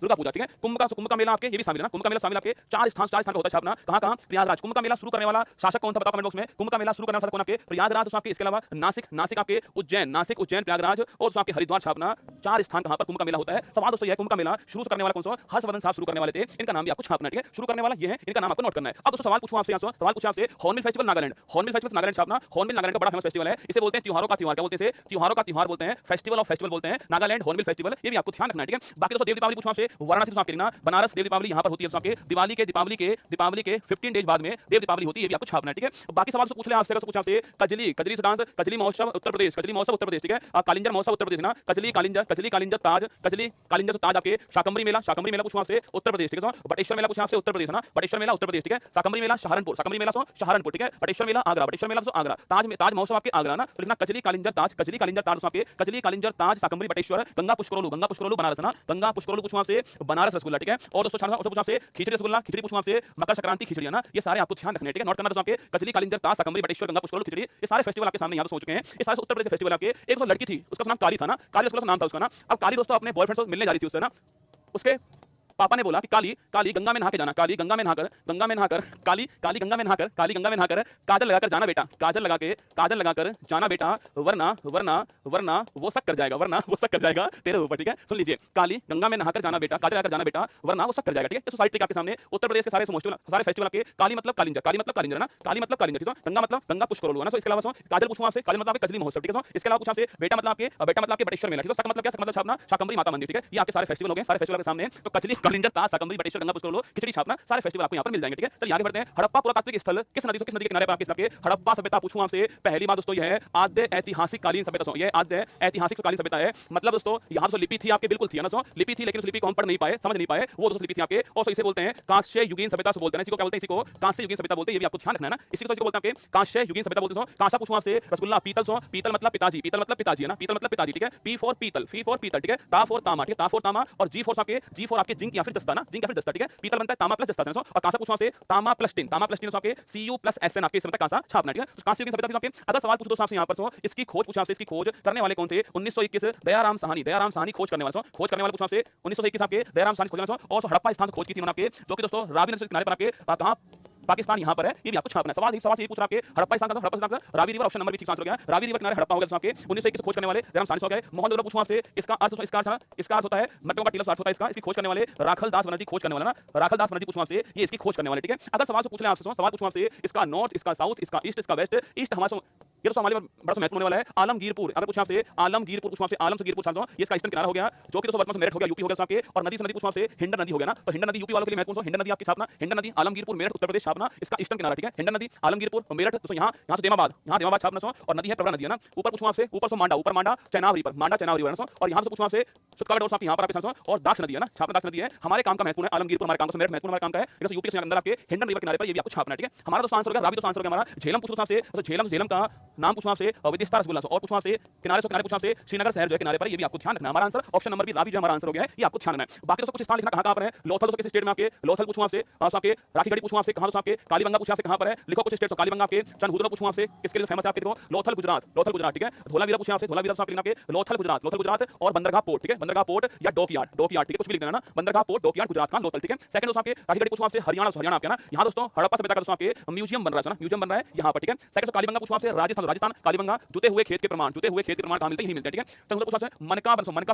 [SPEAKER 1] दुर्गा पूजा, ठीक है। कुंभ का मेला आपके ये भी शामिल है ना, कुंभ का मेला शामिल आपके चार स्थान पे होता है छापना, कहां प्रयागराज। कुंभ का मेला शुरू करने वाला शासक कौन था बताओ कमेंट बॉक्स में, कुंभ का मेला शुरू करने वाला शासक कौन आपके प्रयागराज, तो आपके इसके अलावा नासिक आपके उज्जैन प्रयागराज और आपके हरिद्वार छापना, चार स्थान कहां पर कुंभ का मेला होता है। सवाल दोस्तों ये कुंभ का मेला शुरू करने वाला कौन सा, हर्षवर्धन साहब शुरू करने वाले थे, इनका नाम भी आपको छापना है, ठीक है। शुरू करने वाला ये है, इनका नाम आपको नोट करना है। अब दोस्तों सवाल पूछूं आपसे, सवाल पूछूं आपसे, हॉर्नबिल फेस्टिवल नागालैंड छापना, हॉर्नबिल नागालैंड का बड़ा फेमस फेस्टिवल है, इसे बोलते हैं त्योहारों का त्योहार, क्या बोलते हैं इसे, त्योहारों का त्योहार बोलते हैं, फेस्टिवल ऑफ फेस्टिवल बोलते हैं, नागालैंड हॉर्नबिल फेस्टिवल, ये भी आपको ध्यान रखना है, ठीक है। बाकी दोस्तों देव दीपावली पूछूं आपसे, वाराणसी से आपके लिखना, बनारस देव दीपावली यहां पर होती है आपके दीपावली के 15 डेज बाद में देव दीपावली होती है, ये भी आपको छापना है, ठीक है। बाकी सवाल से पूछ ले आपसे, पूछा आपसे कजली डांस, कजली महोत्सव उत्तर प्रदेश, ठीक है। कालिंजर महोत्सव उत्तर प्रदेश ना, कजली कालिंजर ताज आपके शाकंभरी मेला पूछूं आपसे उत्तर प्रदेश, ठीक है। बटेश्वर मेला पूछा आपसे उत्तर प्रदेश ना, बटेश्वर मेला उत्तर प्रदेश, ठीक है। शाकंभरी मेला सहारनपुर, ठीक है। बटेश्वर मेला आगरा, ताज महोत्सव आपके आगरा ना, तो लिखना कजली कालिंजर ताज आपके कजली कालिंजर ताज शाकंभरी बटेश्वर, गंगा पुष्करोलू बनारस ना, गंगा पुष्करोलू पूछूं आपसे बनारस रसगुल्ला, ठीक है। और दोस्तों पूछा आपसे खिचड़ी रसगुल्ला, खिचड़ी पूछूं आपसे मकर संक्रांति खिचड़ी ना, ये सारे आपको ध्यान रखने हैं, ठीक है। नोट करना दोस्तों आपके कजली कालिंजर ताज शाकंभरी बटेश्वर गंगा पुष्करोलू खिचड़ी, ये सारे फेस्टिवल आपके सामने यहां पे सोच चुके हैं, ये सारे उत्तर प्रदेश फेस्टिवल आपके। एक तो लड़की थी उसका नाम काली था ना, काली रसगुल्ला नाम था उसका ना। अब काली दोस्तों अपने बॉयफ्रेंड से मिलने जा रही थी उससे ना, उसके पापा ने बोला कि काली गंगा में नहा के जाना, काली गंगा में नहाकर काजल लगाकर जाना बेटा, काजल लगाकर जाना बेटा, वरना वो शक कर जाएगा तेरे ऊपर, ठीक है। सुन लीजिए, काली गंगा में नहाकर जाना बेटा, काजल लगाकर जाना बेटा, वरना वो शक कर जाएगा, ठीक है। ये सोसाइटी के आपके सामने उत्तर प्रदेश के सारे फेस्टिवल आपके काली मतलब कालिंजर ना, काली मतलब कालिंजर, ठीक है। गंगा मतलब गंगा पुष्करोलू ना, इसके अलावा काजल पूछूं आपसे, काजल मतलब कजली महोत्सव, ठीक है। इसके अलावा पूछा आपसे बेटा मतलब आपके बटेश्वर मेला, ठीक है। शक मतलब क्या, शक मतलब छापना शाकंभरी माता मंदिर, ठीक है। ये आपके सारे फेस्टिवल हो गए, सारे फेस्टिवल के सामने, तो कजली कालिंजर ताज शाकंभरी बटेश्वर गंगा पुष्करोलू खिचड़ी छापना, सारे फेस्टिवल आपको यहां पर मिल जाएंगे, ठीक है। चलिए आगे बढ़ते हैं। हड़प्पा पुरातात्विक स्थल किस नदी के किनारे पर आपके सबके हड़प्पा सभ्यता पूछूं आपसे, पहली बात दोस्तों यह है आद्य ऐतिहासिक कालीन सभ्यता, यह आद्य ऐतिहासिक कालीन सभ्यता है। मतलब दोस्तों यहां पर लिपि थी आपके, बिल्कुल थी ना, लिपि थी, लेकिन उस लिपि को हम पढ़ नहीं पाए, समझ नहीं पाए, वो दोस्तों लिपि थी आपके। और इसे बोलते हैं कांस्य युगीन सभ्यता से बोलते हैं, इसी को क्या बोलते हैं, इसी को कांस्य युगीन सभ्यता बोलते हैं, ये भी आपको ध्यान रखना है ना। इसी को बोलते हैं कांस्य युगीन सभ्यता बोलते हैं। कांसा पूछूं आपसे, रसगुल्ला, पीतल मतलब पिताजी है ना, पीतल मतलब पिताजी, ठीक है। पी फॉर पीतल, ठीक है। ता फॉर तामा, ठीक है, ता फॉर तामा। और जी फॉर आपके जिंक या फिर जस्ता ना, जिंक या फिर जस्ता, ठीक है। पीतल बनता है तामा प्लस जस्ता, और कांसा पूछूं आपसे तामा प्लस टिन आपके Cu प्लस SN आपके इसमें कांसा छापना, ठीक है। तो कांस्य युगीन सभ्यता आपके। अगर सवाल पूछो दोस्तों आपसे यहां पर इसकी खोज पूछा आपसे, इसकी खोज करने वाले कौन थे, 1921 दयाराम साहनी खोज करने वाले पूछा आपसे 1921 आपके दयाराम साहनी खोज करने वाले, और हड़प्पा स्थान खोज की थी उन्होंने आपके, जो कि दोस्तों रावी नदी के किनारे पर आपके कहां पाकिस्तान यहां पर है, ये भी आपको छापना है। सवाल यही पूछ रहा है आपके हड़प्पा स्थान का रावी रिवर, ऑप्शन नंबर भी ठीक आंसर हो गया। रावी रिवर किनारे हड़प्पा हो गया आपके 1921 खोज करने वाले दयाराम साहनी हो गए। मोहन जोदड़ो पूछूं आपसे, इसका अर्थ होता है मटकों का टीला, अर्थ होता है इसका, इसकी खोज करने वाले राखल दास बनर्जी खोज करने वाला ना, राखल दास बनर्जी पूछूं आपसे, ये इसकी खोज करने वाले, ठीक है। अगर सवाल से पूछ ले आपसे, सवाल पूछूं आपसे इसका नॉर्थ, इसका साउथ, इसका ईस्ट, इसका वेस्ट, ईस्ट हमारे ये तो हमारे बड़ा महत्वपूर्ण होने वाला है। आलमगीरपुर, अगर पूछा आपसे आलमगीरपुर पूछा आपसे, आलम से गिरपुर छापो, ये इसका ईस्टर्न किनारा हो गया, जो कि दोस्तों वर्तमान में मेरठ हो गया, यूपी हो गया आपके। और नदी से नदी पूछा आपसे हिंडन नदी हो गया ना, तो हिंडन नदी यूपी वालों के लिए महत्वपूर्ण, हिंडन नदी आपकी छापना, हिंडन नदी आलमगीरपुर मेरठ उत्तर प्रदेश छापना, इसका ईस्टर्न किनारा, ठीक है। हिंडन नदी आलमगीरपुर मेरठ, तो यहाँ से देमाबाद छापना, और नदी है प्रवरा नदी है ना। ऊपर पूछूं आपसे, ऊपर मांडा चेनाब रिवर, और यहाँ से पूछूं आपसे सुतका डोर यहाँ पर आपके, और दाक्ष नदी है ना, छापना दाक्ष नदी है। हमारे काम का महत्वपूर्ण है आलमगीरपुर, हमारे काम का मेरठ महत्वपूर्ण हमारे काम का है, लेकिन यूपी के अंदर आपके हिंडन रिवर किनारे पर ये भी आपको छापना, ठीक है। हमारा दोस्तों आंसर हो गया रावी, दोस्तों आंसर हो गया हमारा। झेलम पूछूं आपसे, तो झेलम का नाम पूछूं आपसे, विदिशा रसगुल्ला, और पूछूं आपसे किनारे पूछूं आपसे श्रीनगर शहर जो है किनारे पर, ये भी आपको ध्यान रखना है। हमारा आंसर ऑप्शन नंबर भी रावी जो हमारा आंसर हो गया है, ये आपको ध्यान रखना है। बाकी दोस्तों कुछ स्थान लिखना कहां पर है, लोथल दोस्तों किस स्टेट में आपके, लोथल पूछूं आपसे, आपके राखीगढ़ी पूछूं आपसे कहां, आपके कालीबंगा पूछूं आपसे कहां पर है, लिखो कुछ स्टेट, तो कालीबंगा आपके, चंदहुदरा पूछूं आपसे किसके लिए फेमस है आपके, देखो लोथल गुजरात, ठीक है। धोलावीरा पूछूं आपसे, धोलावीरा आपके आपके लोथल गुजरात, और बंदरगाह पोर्ट, ठीक है, बंदरगाह पोर्ट या डॉकयार्ड, ठीक है, कुछ भी लिख देना ना, बंदरगाह पोर्ट, डॉकयार्ड, गुजरात का लोथल, ठीक है। सेकंड दोस्तों आपके राखीगढ़ी पूछूं आपसे हरियाणा आपके ना, यहां दोस्तों हड़प्पा सभ्यता का दोस्तों आपके म्यूजियम बन रहा है ना, म्यूजियम बन रहा है यहां पर, ठीक है। सेकंड कालीबंगा पूछूं आपसे राजस्थान, कालीबंगा जुते हुए खेत के प्रमाण कहां मिलते हैं, यही मिलते हैं, ठीक है। चंदुदरा पूछा आपसे मनका बनाने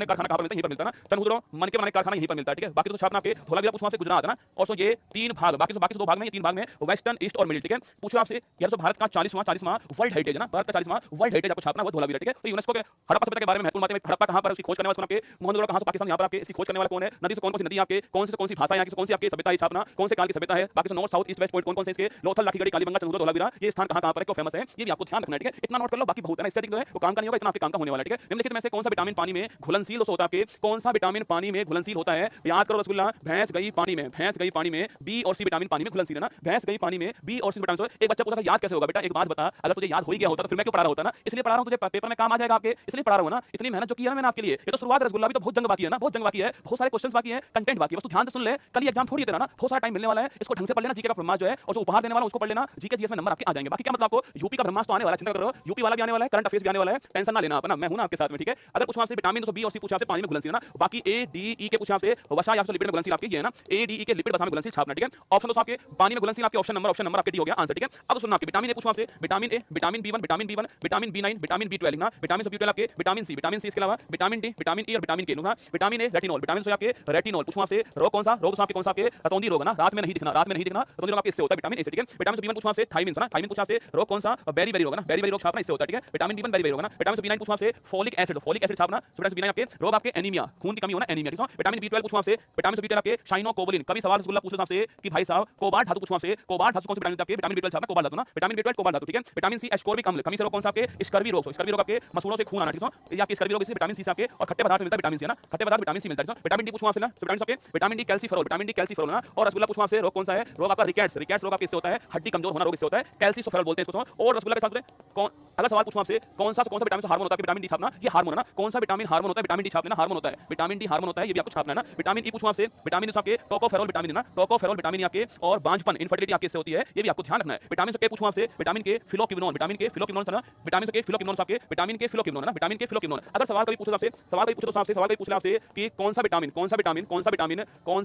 [SPEAKER 1] कारखाना कहां पर मिलता है, यहीं पर मिलता है ना, चंदुदरा मन के बनाने कारखाना यहीं पर मिलता है, ठीक है। बाकी तो छापना आपके धोलावीरा पूछूं आपसे गुजरात है ना, और ये तीन भाग, बाकी तो दो भाग में, ये तीन भाग में वेस्टर्न, ईस्ट और मिडिल, ठीक है। पूछो आपसे यार तो भारत का 40वां वर्ल्ड हेरिटेज है ना, भारत का 40वां वर्ल्ड हेरिटेज आपको छापना, वो धोलावीरा, ठीक है। तो यूनेस्को के हड़प्पा सभ्यता के बारे में महत्वपूर्ण बातें, हड़प्पा कहां पर उसकी खोज करने वाले आपके, मोहन जोदड़ो कहां से पाकिस्तान यहां पर आपके, इसकी खोज करने वाला कौन है, नदी से कौन सी नदी आपके, कौन सी भाषा यहाँ की, कौन सी आपकी सभ्यता है छापना, कौन से काल की सभ्यता है। बाकी north south east west point कौन से इसके, लोथल, राखीगढ़ी, कालीबंगा, चंदुदरा, धोलावीरा, ये स्थान कहां पर है, क्यों फेमस है, ये भी आपको ध्यान रखना है, ठीक है। इतना नोट कर लो, बाकी बहुत है ना, इससे अधिक जो है वो काम का नहीं होगा, इतना आपके काम का होने वाला है, ठीक है। निम्नलिखित में से कौन सा विटामिन पानी में घुलनशील होता है? आपके कौन सा विटामिन पानी में घुलनशील होता है? याद करो रसगुल्ला, भैंस गई पानी में, भैंस गई पानी में बी और सी विटामिन पानी में घुलनशील है ना, भैंस गई पानी में बी और सी विटामिन। एक बच्चा पूछा था याद कैसे होगा बेटा, एक बात बता, अगर तुझे याद हो ही गया होता तो फिर मैं क्यों पढ़ा रहा होता ना, इसलिए पढ़ा रहा हूं, तुझे पेपर में काम आ जाएगा आपके, इसलिए पढ़ा रहा हूं ना। इतनी मेहनत जो की है मैंने आपके लिए, ये तो शुरुआत है रसगुल्ला, अभी तो बहुत जंग बाकी है ना, बहुत जंग बाकी है, बहुत सारे क्वेश्चंस बाकी है, कंटेंट बाकी है, बस तू ध्यान से सुन ले, कल ये एग्जाम थोड़ी है तेरा ना, बहुत सारा टाइम मिलने वाला है, इसको ढंग से पढ़ लेना, जीके का ब्रह्मास्त्र जो है और जो उपहार देने वाला उसको पढ़ लेना, जीके जीएस में नंबर आपके आ जाएंगे। बाकी क्या मतलब आपको यूपी का ब्रह्मास्त्र तो आने वाला है, चिंता करो, यूपी वाला भी आने वाला है, करंट अफेयर्स भी आने वाला है, टेंशन ना लेना अपना, मैं हूं ना आपके साथ में, ठीक है। अगर पूछा आपसे विटामिन तो बी और सी पूछा आपसे पानी में घुलनशील है ना, बाकी ए डी ई के पूछा आपसे वसा या लिपिड में घुलनशील आपके ये है ना, ए डी ई के लिपिड वसा में घुलनशील छापना, ठीक है। ऑप्शन दोस्तों आपके पानी में घुलनशील आपके ऑप्शन नंबर आपके डी हो गया आंसर, ठीक है। अब सुनना आपके विटामिन ए पूछा आपसे vitamin A, vitamin B one, vitamin B one, vitamin B nine, vitamin बी12 ना, विटामिन बी12 आपके विटामिन सी इसके अलावा विटामिन डी, विटामिन ई और विटामिन के ना, विटामिन ए रेटिनॉल, विटामिन से आपके रेटिनॉल पूछा आपसे रोग कौन सा, रोग आपके कौन सा आपके रतौंधी रोग ना, रात में नहीं दिखना, रतौंधी रोग आपके इससे होता है विटामिन ए से, ठीक है। विटामिन बी1 पूछा आपसे थायमिन ना, थायमिन पूछा आपसे रोग कौन सा, बेरी रोग ना, बेरी रोग छापना इससे होता है, ठीक है। विटामिन बी1 बेरी रोग ना, विटामिन बी9 पूछा आपसे फोलिक एसिड छापना, विटामिन बी9 आपके रोग आपके एनीमिया, खून की कमी होना एनीमिया, ठीक है। विटामिन बी12 पूछा आपसे विटामिन बी12 आपके साइनोकोबुलिन, कभी सवाल रसगुल्ला पूछो आपसे कि भाई साहब कोबाल्ट धातु पूछो आपसे, कोबाल्ट धातु कौन सा विटामिन आपके, विटामिन बी12 छापना कोबाल्ट धातु ना, विटामिन बी12 कोबाल्ट धातु, ठीक है। विटामिन सी एस्कॉर्बिक अम्ल, कमी से रोग कौन सा आपके स्कर्वी रोग आपके मसूड़ों से खून आना, ठीक है। ये आपकी स्कर्वी रोग इससे विटामिन सी से आपके और खट्टे पदार्थ मिलता है विटामिन सी है ना, खट्टे पदार्थ विटामिन सी मिलता है। विटामिन डी पूछो आपसे ना, विटामिन आपके विटामिन डी कैल्सीफेरॉल ना, और रसगुल्ला पूछो आपसे रोग कौन सा है, रोग आपका रिकेट्स रोग आपके इससे होता है, हड्डी कमजोर होना रोग इससे होता है, कैल्सीफेरॉल बोलते हैं इसको। और रसगुल्ला के साथ कौन, अगर सवाल पूछो आपसे कौन सा विटामिन से हार्मोन होता है, विटामिन डी छापना, ये हार्मोन है ना, कौन सा विटामिन हार्मोन होता है, विटामिन डी छापना हार्मोन होता है, विटामिन डी हार्मोन होता है, ये भी आपको छापना है ना। विटामिन ई पूछो आपसे विटामिन आपके टोकोफेरॉल विटामिन ना, टोकोफेरॉल विटामिन आपके और बांझपन इनफर्टिलिटी आपके इससे होती है, ये भी आपको ध्यान रखना है। विटामिन के पूछो आपसे विटामिन के फिलोक्विनोन, विटामिन के फिलोक्विनोन ना, विटामिन के फिलोक्विनोन आपके विटामिन के फिलोक्विनोन ना, विटामिन के फिलोक्विनोन। अगर सवाल कभी पूछो आपसे सवाल कभी पूछ ले आपसे कि कौन सा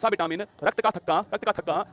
[SPEAKER 1] विटामिन रक्त का थक्का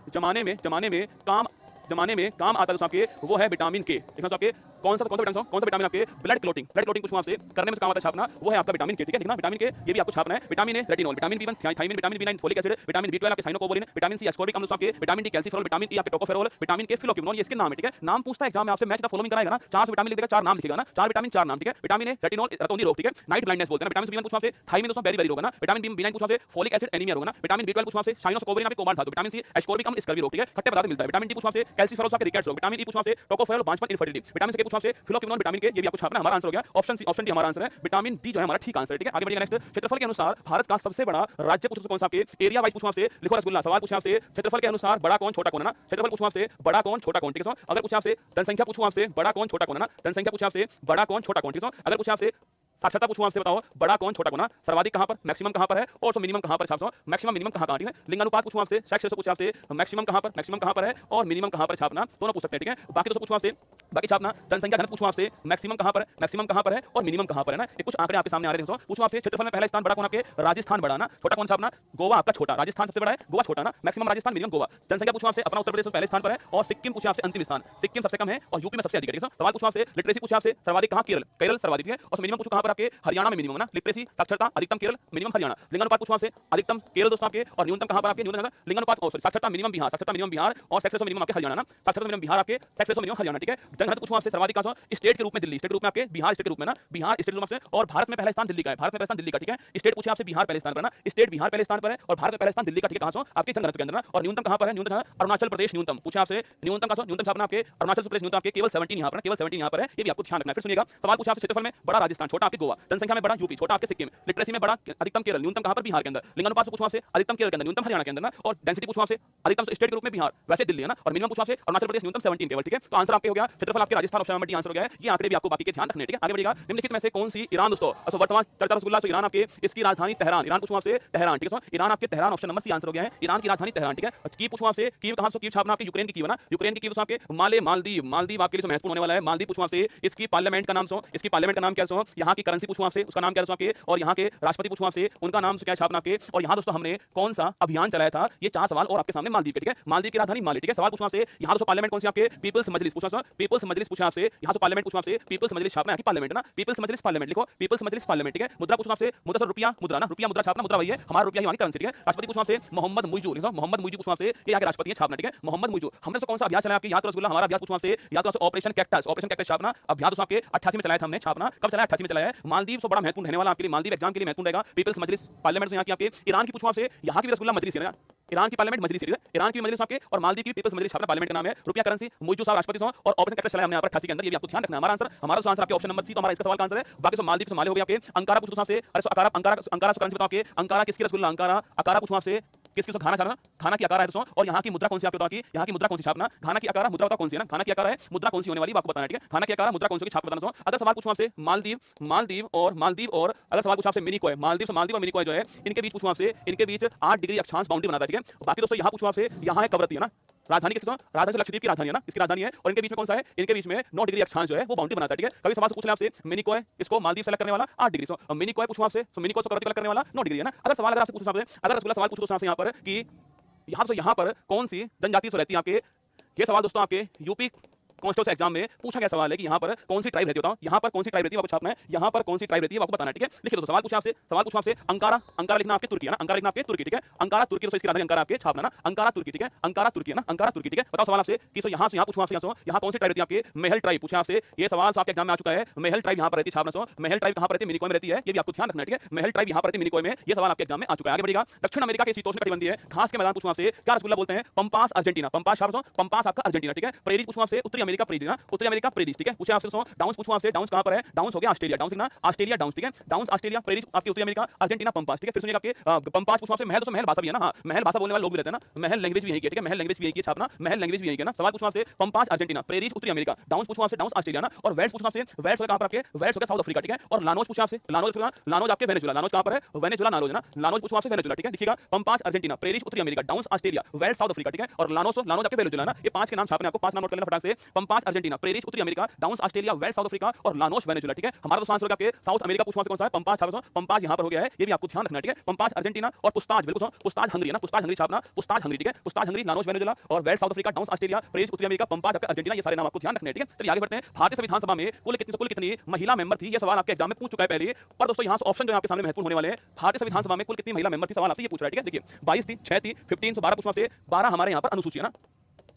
[SPEAKER 1] जमाने में काम आता है आपके, वो है विटामिन के, देखना आपके कौन सा विटामिन आपके ब्लड क्लोटिंग पूछो आपसे करने में काम आता है छापना, वो है आपका विटामिन के, ठीक है। देखना विटामिन के ये भी आपको छापना है। Vitamin A retinol, vitamin B one thiamine, vitamin B nine folic acid, vitamin बी12 आपके साइनोकोबुलिन, विटामिन सी एस्कॉर्बिक अम्ल आपके, vitamin D calciferol, vitamin E आपके टोकोफेरॉल, विटामिन के फिलोक्विनोन, ये इसके नाम है, ठीक है। नाम पूछता है एग्जाम में आपसे, मैच द फॉलोइंग कराएगा ना, 4 विटामिन लिख देगा, 4 नाम लिखेगा ना, 4 विटामिन 4 नाम, ठीक है। विटामिन ए रेटिनॉल रतौंधी रोग, ठीक है, नाइट ब्लाइंडनेस बोलते हैं। विटामिन बी1 पूछो आपसे थायमिन दोस्तों बेरी रोग ना, विटामिन बी9 पूछो आपसे फोलिक एसिड एनीमिया रोग ना, विटामिन बी12 पूछो आपसे साइनोकोबुलिन आपके कोबाल्ट धातु, विटामिन सी एस्कॉर्बिक अम्ल स्कर्वी रोग, ठीक है, खट्टे पदार्थ मिलता है। विटामिन डी पूछो आपसे कैल्सीफेरॉल आपके रिकेट्स रोग, विटामिन ई पूछो आपसे टोकोफेरॉल बांझपन इनफर्टिलिटी, विटामिन के पूछो आपसे फिलोक्विनोन विटामिन के, ये भी आपको छापना है। हमारा आंसर हो गया ऑप्शन डी हमारा आंसर है, विटामिन डी जो है हमारा ठीक आंसर है, ठीक है। आगे बढ़िएगा नेक्स्ट, क्षेत्रफल के अनुसार भारत का सबसे बड़ा राज्य पूछो कौन सा आपके, एरिया वाइज पूछो आपसे, लिखो रसगुल्ला। सवाल पूछो आपसे क्षेत्रफल के अनुसार बड़ा कौन छोटा कौन है ना, क्षेत्रफल पूछो आपसे बड़ा कौन छोटा कौन, ठीक है। अगर पूछो आपसे जनसंख्या पूछो आपसे बड़ा कौन छोटा कौन है ना, जनसंख्या पूछो आपसे बड़ा कौन छोटा कौन, ठीक है। अगर पूछो आपसे साक्षरता पूछूं आपसे, बताओ बड़ा कौन छोटा कौन, सर्वाधिक कहां पर, मैक्सिमम कहां पर है, और सो मिनिमम कहां पर छापना, मैक्सिमम मिनिमम कहां, ठीक है। लिंगानुपात पूछूं आपसे, सेक्स रेशो पूछूं आपसे, मैक्सिमम कहां पर है और मिनिमम कहां पर छापना, दोनों पूछ सकते हैं, ठीक है। बाकी दोस्तों पूछूं आपसे बाकी छापना, जनसंख्या घनत्व पूछूं आपसे मैक्सिमम कहां पर है और मिनिमम कहां पर है ना, ये कुछ आंकड़े आपके सामने आ रहे हैं। पूछूं आपसे क्षेत्रफल में पहला स्थान बड़ा कौन आपके, राजस्थान बड़ा ना, छोटा कौन छापना, गोवा आपका छोटा, राजस्थान सबसे बड़ा है, गोवा छोटा ना, मैक्सिमम राजस्थान मिनिमम गोवा। जनसंख्या पूछूं आपसे अपना उत्तर प्रदेश पहले स्थान पर है और सिक्किम पूछूं आपसे अंतिम स्थान, सिक्किम सबसे कम है और यूपी में सबसे अधिक है, ठीक है। सवाल पूछूं आपसे लिटरेसी पूछूं आपसे सर्वाधिक कहां, केरल सर्वाधिक है, और मिनिमम पूछूं कहां पर आपके, हरियाणा में मिनिमम ना, लिटरेसी साक्षरता अधिकतम केरल मिनिमम हरियाणा। लिंगानुपात पूछूं आपसे अधिकतम केरल दोस्तों आपके और न्यूनतम कहां पर आपके, न्यूनतम लिंगानुपात साक्षरता मिनिमम बिहार और सेक्स रेशो मिनिमम आपके हरियाणा ना, साक्षरता मिनिमम बिहार आपके, सेक्स रेशो मिनिमम हरियाणा, ठीक है। जनघनत्व पूछूं आपसे सर्वाधिक कहां, स्टेट के रूप में दिल्ली, स्टेट के रूप में आपके बिहार, स्टेट के रूप में ना बिहार स्टेट के रूप में, और भारत में पहला स्थान दिल्ली का है, भारत में पहला स्थान दिल्ली का, ठीक है। स्टेट पूछे आपसे बिहार पहले स्थान पर ना, स्टेट बिहार पहले स्थान पर है और भारत में पहला स्थान दिल्ली का, ठीक है। कहां आपके जनघनत्व के अंदर ना, और न्यूनतम कहां पर है, न्यूनतम अरुणाचल प्रदेश न्यूनतम पूछे आपसे, न्यूनतम कहां, न्यूनतम छापना आपके अरुणाचल प्रदेश न्यूनतम आपके केवल 17 यहां पर, केवल 17 यहां पर है, ये भी आपको ध्यान रखना है। फिर सुनिएगा सवाल पूछा आपसे क्षेत्रफल में बड़ा राजस्थान, छोटा आपके गोवा, जनसंख्या में बड़ा यूपी, छोटा आपके सिक्किम, लिटरेसी में बड़ा अधिकतम केरल, न्यूनतम कहां पर, बिहार के अंदर। लिंगानुपात पूछा आपसे अधिकतम केरल के अंदर, न्यूनतम हरियाणा के अंदर ना, और डेंसिटी पूछा आपसे अधिकतम स्टेट के रूप में बिहार, वैसे दिल्ली है ना, और मिनिमम पूछा आपसे अरुणाचल प्रदेश न्यूनतम 17 केवल, ठीक है। तो आंसर आपके हो गया क्षेत्रफल आपके Rajasthan, option number D answer हो गया है। ये आंकड़े भी आपको बाकी के ध्यान रखने, ठीक है। आगे बढ़िएगा, निम्नलिखित में से कौन सी ईरान दोस्तों वर्तमान चर्चा रसगुल्ला, ईरान आपके इसकी राजधानी तेहरान, ईरान पूछूं आपसे तेहरान, ठीक है। ईरान आपके Tehran, option number C answer हो गया है, ईरान की राजधानी तेहरान, ठीक है। की पूछूं आपसे कीव कहां से, कीव छापना आपके यूक्रेन की कीव ना, यूक्रेन की कीव आपके मालदीव आपके लिए महत्वपूर्ण होने वाला है। मालदीव पूछूं आपसे इसकी पार्लियामेंट का नाम सो, इसकी पार्लियामेंट का नाम क्या सो, यहाँ की करेंसी पूछूं आपसे उसका नाम क्या आपके, और यहाँ के राष्ट्रपति पूछूं आपसे उनका नाम क्या छापना आपके, और यहाँ दोस्तों हमने कौन सा अभियान चलाया था, ये 4 सवाल और आपके सामने मालदीव के, ठीक है। मालदीव की राजधानी माले, ठीक है। सवाल पूछूं आपसे यहाँ दोस्तों पार्लियामेंट कौन सी आपके, पीपल्स मजलिस पूछा, पीपल्स मजलिस पूछा आपसे, यहाँ तो पार्लियामेंट पूछा आपसे, पीपल्स मजलिस छापना है पार्लियामेंट ना, पीपल्स मजलिस पार्लियामेंट लिखो, पीपल्स मजलिस पार्लियामेंट, ठीक है। मुद्रा पूछा आपसे, मुद्रा रुपया, मुद्रा ना, रुपया मुद्रा छापना, मुद्रा वही है, हमारा रुपया ही हमारी करेंसी, ठीक है। राष्ट्रपति पूछा आपसे मोहम्मद मुइजू, मोहम्मद मुइजू पूछा आपसे, ये यहाँ के राष्ट्रपति है छापना, ठीक है। मोहम्मद मुइजू। हमने तो कौन सा अभियान चलाया आपकी, याद रसगुल्ला हमारा अभियान पूछा आपसे, याद तो ऑपरेशन कैक्टस छापना, अभियान तो आपके 88 में चलाया था हमने, छापना कब चलाया, 88 में चलाया है। मालदीव से बड़ा महत्वपूर्ण रहने वाला आपके लिए, मालदीव एग्जाम के लिए महत्वपूर्ण रहेगा। पीपल्स मजलिस पार्लियामेंट यहाँ की आपके, ईरान की पूछा आपसे, यहाँ की रसगुल्ला मजलिस है ना, ईरान की पार्लियामेंट मजलिस है, ईरान की मजलिस आपके, और मालदीव की पीपल्स मजलिस छापना पार्लियामेंट का नाम है। रुपया करेंसी, मुइजू साहब राष्ट्रपति और ऑपरेशन एक्सप्रेस चला है हमने यहाँ पर 88 के अंदर, ये भी आपको ध्यान रखना है। हमारा आंसर आपके ऑप्शन नंबर सी, तो हमारा इसका सवाल का आंसर है। बाकी तो मालदीव सोमालिया हो गया आपके। अंकारा पूछो आपसे, अरे अंकारा अंकारा करेंसी बताओ आपके। अंकारा किसकी रसगुल्ला, अंकारा अकारा पूछो आपसे किसकी खाना खाना, खाना की आकार है दोस्तों। और यहाँ की मुद्रा कौन सी आपको बताओ कि यहाँ की मुद्रा कौन सी छापना, खाना की आकार मुद्रा बताओ कौन सी है ना, खाना की आकार है मुद्रा कौन सी होने वाली आपको बताना है, ठीक है। खाना की आकार मुद्रा कौन सी छाप बताना दोस्तों। अगर सवाल पूछूं आपसे मालदीव और अगर सवाल पूछूं आपसे मिनिकॉय, मालदीव और मिनिकॉय जो है इनके बीच पूछूं आपसे, इनके बीच 8 डिग्री अक्षांश बाउंड्री बनाता है, ठीक है। बाकी दोस्तों यहाँ पूछूं आपसे, यहाँ है कवरत्ती है ना, राजधानी किसकी, राजधानी से लक्षद्वीप की राजधानी है ना, इसकी राजधानी है। और इनके बीच में कौन सा है, इनके बीच में 9 डिग्री अक्षांश जो है वो बाउंड्री बनाता है, ठीक है। कभी सवाल पूछ ले आपसे मिनिकॉय, इसको मालदीव से अलग करने वाला 8 डिग्री, सो मिनिकॉय पूछूं आपसे, तो मिनिकॉय से अलग करने वाला 9 डिग्री है ना। अगर सवाल आपसे पूछूं आपसे, अगर रसगुल्ला सवाल पूछूं आपसे यहाँ पर कि यहाँ पर कौन सी जनजाति रहती है आपके, ये सवाल दोस्तों आपके यूपी कांस्टेबल एग्जाम में पूछा गया सवाल है कि यहाँ पर कौन सी ट्राइब रहती है, यहाँ पर कौन सी ट्राइब रहती है आपको छापना है, यहाँ पर कौन सी ट्राइब रहती है आपको बताना है, ठीक है। लिखिए दोस्तों, सवाल पूछा आपसे अंकारा लिखना आपके तुर्की है ना, अंकारा लिखना आपके तुर्की, ठीक है। अंकारा तुर्की, दोस्तों इसकी राजधानी अंकारा आपके छापना ना, अंकारा तुर्की, ठीक है। अंकारा तुर्की है ना, अंकारा तुर्की, ठीक है। बताओ सवाल आपसे कि यहाँ से यहाँ पूछूं आपसे, यहाँ कौन सी ट्राइब रहती है आपके, महल ट्राइब पूछा आपसे। ये सवाल आपके एग्जाम में आ चुका है, महल ट्राइब यहाँ पर रहती है छापना, महल ट्राइब कहाँ पर रहती है, मिनिकॉय में रहती है, ये भी आपको ध्यान रखना है, ठीक है। महल ट्राइब यहाँ पर रहती है मिनिकॉय में, ये सवाल आपके एग्जाम में आ चुका है। आगे बढ़ेगा, दक्षिण अमेरिका के शीतोष्ण कटिबंधीय घास के मैदान पूछूं आपसे, क्या रसगुल्ला बोलते हैं, पंपास अर्जेंटीना, पंपास छाप पंपास आपका अर्जेंटीना, ठीक है। प्रेरित पूछूं आपसे, उत्तरी अमेरिका प्रेरित ना, उत्तरी अमेरिका प्रेरित, ठीक है। पूछे आपसे दोस्तों डाउन्स पूछूं आपसे, डाउन्स कहां पर है, डाउन्स हो गया ऑस्ट्रेलिया, डाउन्स लिखना ऑस्ट्रेलिया डाउन्स, ठीक है। डाउन्स ऑस्ट्रेलिया प्रेरित आपकी उत्तरी अमेरिका, अर्जेंटीना पंपास, ठीक है। फिर सुनिएगा आपके पंपास पूछूं आपसे, महल दोस्तों महल भाषा भी है ना, हां महल भाषा बोलने वाले लोग भी रहते हैं ना, महल लैंग्वेज भी यही है, ठीक है। महल लैंग्वेज भी यही है छापना, महल लैंग्वेज भी यही है ना। सवाल पूछूं आपसे पंपास अर्जेंटीना, प्रेरित उत्तरी अमेरिका, डाउन्स पूछूं आपसे, डाउन्स ऑस्ट्रेलिया ना। और वेल्स पूछूं आपसे, वेल्स कहां पर आपके, वेल्स हो गया साउथ अफ्रीका, ठीक है। और लानोस पूछूं आपसे, लानोस आपके वेनेजुला, लानोस कहां पर है, वेनेजुला नारोज है ना, लानोस पूछूं आपसे वेनेजुला, ठीक है। देखिएगा पंपास अर्जेंटीना, प्रेरित उत्तरी America, downs Australia, veld South Africa, ठीक है। और लानोस आपके वेनेजुला ना, ये 5 के नाम छापने आपको 5 नाम नोट कर लेना फटाक से, पंपास अर्जेंटीना, प्रेरित उत्तरी America, downs Australia, veld South Africa और लानोस वेनेजुला, ठीक है। हमारा दोस्त आंसर होगा आपके साउथ अमेरिका पूछूं आपसे कौन सा है, पंपास छापना, पंपास यहां पर हो गया है, ये भी आपको ध्यान रखना है, ठीक है। पंपास अर्जेंटीना और पुस्ताज, बिल्कुल पुस्ताज हंगरी है ना, पुस्ताज हंगरी छापना, पुस्ताज हंगरी, ठीक है। पुस्ताज हंगरी, लानोस वेनेजुला और veld South Africa, downs Australia, prairie उत्तरी अमेरिका, पंपास आपका अर्जेंटीना, ये सारे नाम आपको ध्यान रखने हैं, ठीक है। चलिए आगे बढ़ते हैं। भारतीय संविधान सभा में कुल कितनी महिला मेंबर थी, ये सवाल आपके एग्जाम में पूछ चुका है पहले, पर दोस्तों यहां से ऑप्शन जो आपके सामने महत्वपूर्ण होने वाले हैं। भारतीय संविधान सभा में कुल कितनी महिला मेंबर थी, सवाल आपसे ये पूछ रहा है, ठीक है। देखिए 22 थी, 6 थी, 15 से 12 पूछना से 12 हमारे यहां पर अनुसूची है ना।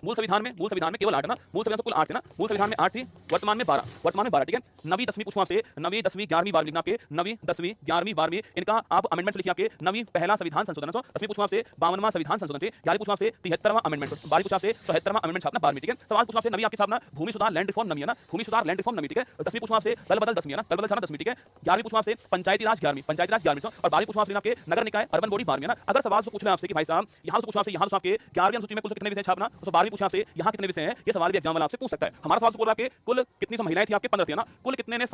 [SPEAKER 1] मूल संविधान में केवल 8 है ना, मूल संविधान से कुल 8 है ना, मूल संविधान में 8 थी, वर्तमान में 12, ठीक है। 9वीं 10वीं पूछूं आपसे, 9वीं 10वीं 11वीं 12वीं आपके 9वीं 10वीं 11वीं 12वीं इनका आप अमेंडमेंट लिखिए आपके 9वीं पहला संविधान संशोधन, 10वीं पूछूं आपसे 52वां संविधान संशोधन, 11वीं पूछूं आपसे 73वां अमेंडमेंट, 12वीं पूछूं आपसे 74वां अमेंडमेंट छापना 12वीं, ठीक है। सवाल पूछूं आपसे 9वीं आपकी छापना भूमि सुधार लैंड रिफॉर्म 9वीं है ना, भूमि सुधार लैंड रिफॉर्म 9वीं, ठीक है। 10वीं पूछूं आपसे दल बदल 10वीं है ना, दल बदल छापना 10वीं, ठीक है। 11वीं पूछूं आपसे पंचायती राज 11वीं, पंचायती राज 11वीं और 12वीं पूछूं आपसे आपके नगर निकाय अर्बन बॉडी 12वीं है ना। अगर सवाल से पूछ ले आपसे कि भाई साहब यहां से पूछूं आपसे, यहां से आपके 11वीं अनुसूची में कुल कितने विषय छापना, तो 12वीं पूछूं आपसे यहां कितने विषय हैं, ये सवाल भी एग्जाम वाला आपसे पूछ सकता है। हमारा सवाल बोल रहा है कि कुल कितनी महिलाएं थी आपके 15 थी ना, कुल कितने ने